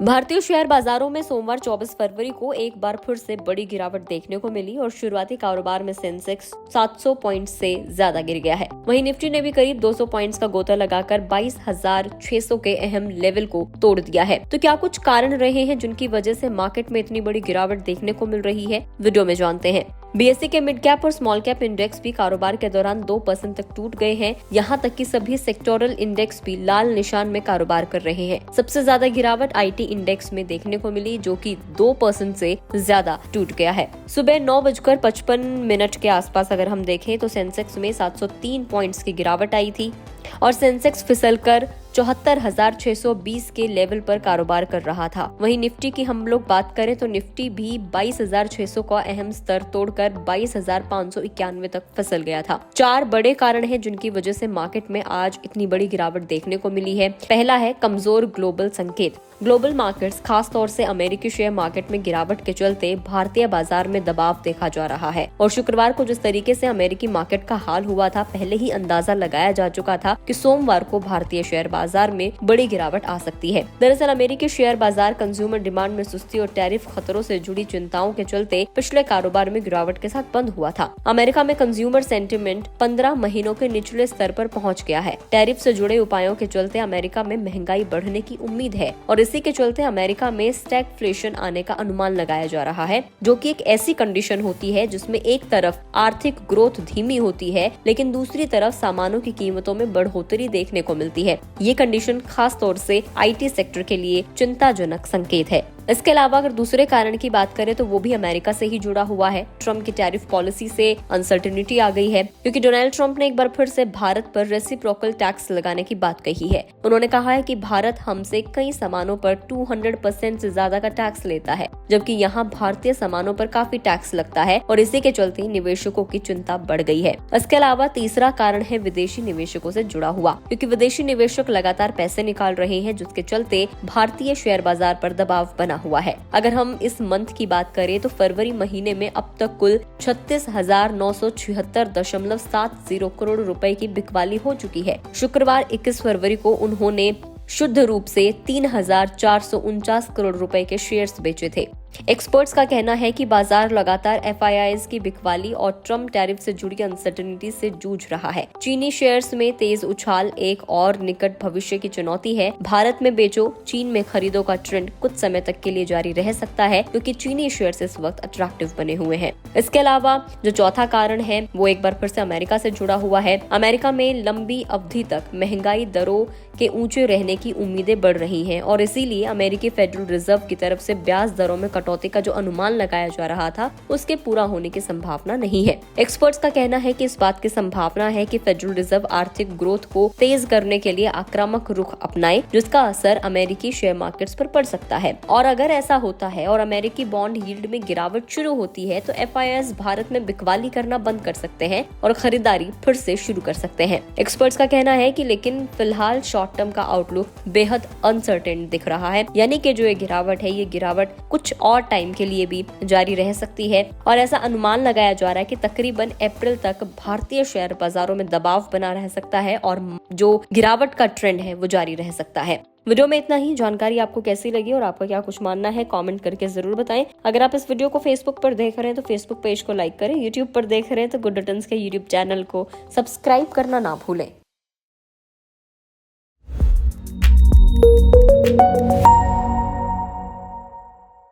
भारतीय शेयर बाजारों में सोमवार 24 फरवरी को एक बार फिर से बड़ी गिरावट देखने को मिली और शुरुआती कारोबार में सेंसेक्स 700 पॉइंट से ज्यादा गिर गया है। वहीं निफ्टी ने भी करीब 200 पॉइंट्स का गोता लगाकर 22,600 के अहम लेवल को तोड़ दिया है। तो क्या कुछ कारण रहे हैं जिनकी वजह से मार्केट में इतनी बड़ी गिरावट देखने को मिल रही है, वीडियो में जानते हैं। बीएसई के मिड कैप और स्मॉल कैप इंडेक्स भी कारोबार के दौरान 2% तक टूट गए हैं। यहाँ तक कि सभी सेक्टोरल इंडेक्स भी लाल निशान में कारोबार कर रहे हैं। सबसे ज्यादा गिरावट आईटी इंडेक्स में देखने को मिली, जो कि 2% से ज्यादा टूट गया है। सुबह 9:55 के आसपास अगर हम देखें तो सेंसेक्स में 703 पॉइंट्स की गिरावट आई थी और सेंसेक्स फिसलकर 74,620 के लेवल पर कारोबार कर रहा था। वहीं निफ्टी की हम लोग बात करें तो निफ्टी भी 22,600 का अहम स्तर तोड़कर 22,591 तक फिसल गया था। 4 बड़े कारण हैं जिनकी वजह से मार्केट में आज इतनी बड़ी गिरावट देखने को मिली है। पहला है कमजोर ग्लोबल संकेत। ग्लोबल मार्केट्स, खास तौर से अमेरिकी शेयर मार्केट में गिरावट के चलते भारतीय बाजार में दबाव देखा जा रहा है और शुक्रवार को जिस तरीके से अमेरिकी मार्केट का हाल हुआ था, पहले ही अंदाजा लगाया जा चुका था कि सोमवार को भारतीय शेयर बाजार में बड़ी गिरावट आ सकती है। दरअसल अमेरिकी शेयर बाजार कंज्यूमर डिमांड में सुस्ती और टैरिफ खतरों से जुड़ी चिंताओं के चलते पिछले कारोबार में गिरावट के साथ बंद हुआ था। अमेरिका में कंज्यूमर सेंटिमेंट 15 महीनों के निचले स्तर पर पहुंच गया है। टैरिफ से जुड़े उपायों के चलते अमेरिका में महंगाई बढ़ने की उम्मीद है और इसी के चलते अमेरिका में स्टैगफ्लेशन आने का अनुमान लगाया जा रहा है, जो कि एक ऐसी कंडीशन होती है जिसमें एक तरफ आर्थिक ग्रोथ धीमी होती है लेकिन दूसरी तरफ सामानों की कीमतों में बढ़ोतरी देखने को मिलती है। ये कंडीशन खास तौर से आईटी सेक्टर के लिए चिंताजनक संकेत है। इसके अलावा अगर दूसरे कारण की बात करें तो वो भी अमेरिका से ही जुड़ा हुआ है। ट्रम्प की टैरिफ पॉलिसी से अनसर्टेनिटी आ गई है क्योंकि डोनाल्ड ट्रम्प ने एक बार फिर से भारत पर रेसिप्रोकल टैक्स लगाने की बात कही है। उन्होंने कहा है कि भारत हमसे कई सामानों पर 200% से ज्यादा का टैक्स लेता है, जबकि यहाँ भारतीय सामानों पर काफी टैक्स लगता है और इसी के चलते निवेशकों की चिंता बढ़ गई है। इसके अलावा तीसरा कारण है विदेशी निवेशकों से जुड़ा हुआ, क्योंकि विदेशी निवेशक लगातार पैसे निकाल रहे हैं, जिसके चलते भारतीय शेयर बाजार पर दबाव बना हुआ है। अगर हम इस मंथ की बात करें तो फरवरी महीने में अब तक कुल 36,976.70 करोड़ रुपए की बिकवाली हो चुकी है। शुक्रवार 21 फरवरी को उन्होंने शुद्ध रूप से 3,449 करोड़ रुपए के शेयर्स बेचे थे। एक्सपर्ट्स का कहना है कि बाजार लगातार एफआईआईज की बिकवाली और ट्रम्प टैरिफ से जुड़ी अनसर्टेनिटी से जूझ रहा है। चीनी शेयर्स में तेज उछाल एक और निकट भविष्य की चुनौती है। भारत में बेचो, चीन में खरीदो का ट्रेंड कुछ समय तक के लिए जारी रह सकता है क्योंकि चीनी शेयर्स इस वक्त अट्रैक्टिव बने हुए हैं। इसके अलावा जो चौथा कारण है वो एक बार फिर से अमेरिका से जुड़ा हुआ है। अमेरिका में लंबी अवधि तक महंगाई दरों के ऊंचे रहने की उम्मीदें बढ़ रही हैं और इसीलिए अमेरिकी फेडरल रिजर्व की तरफ से ब्याज दरों में कटौती का जो अनुमान लगाया जा रहा था उसके पूरा होने की संभावना नहीं है। एक्सपर्ट्स का कहना है कि इस बात की संभावना है कि फेडरल रिजर्व आर्थिक ग्रोथ को तेज करने के लिए आक्रामक रुख अपनाए, जिसका असर अमेरिकी शेयर मार्केट्स पर पड़ सकता है। और अगर ऐसा होता है और अमेरिकी बॉन्ड यील्ड में गिरावट शुरू होती है तो एफआईआईज भारत में बिकवाली करना बंद कर सकते हैं और खरीदारी फिर से शुरू कर सकते हैं। एक्सपर्ट्स का कहना है कि लेकिन फिलहाल शॉर्ट टर्म का आउटलुक बेहद अनसर्टेन दिख रहा है, यानी कि जो ये गिरावट है, ये गिरावट कुछ और टाइम के लिए भी जारी रह सकती है और ऐसा अनुमान लगाया जा रहा है कि तकरीबन अप्रैल तक भारतीय शेयर बाजारों में दबाव बना रह सकता है और जो गिरावट का ट्रेंड है वो जारी रह सकता है। वीडियो में इतना ही। जानकारी आपको कैसी लगी और आपका क्या कुछ मानना है कमेंट करके जरूर बताएं। अगर आप इस वीडियो को फेसबुक पर देख रहे हैं तो फेसबुक पेज को लाइक करें, यूट्यूब पर देख रहे हैं तो गुड रिटर्न्स के यूट्यूब चैनल को सब्सक्राइब करना ना भूलें।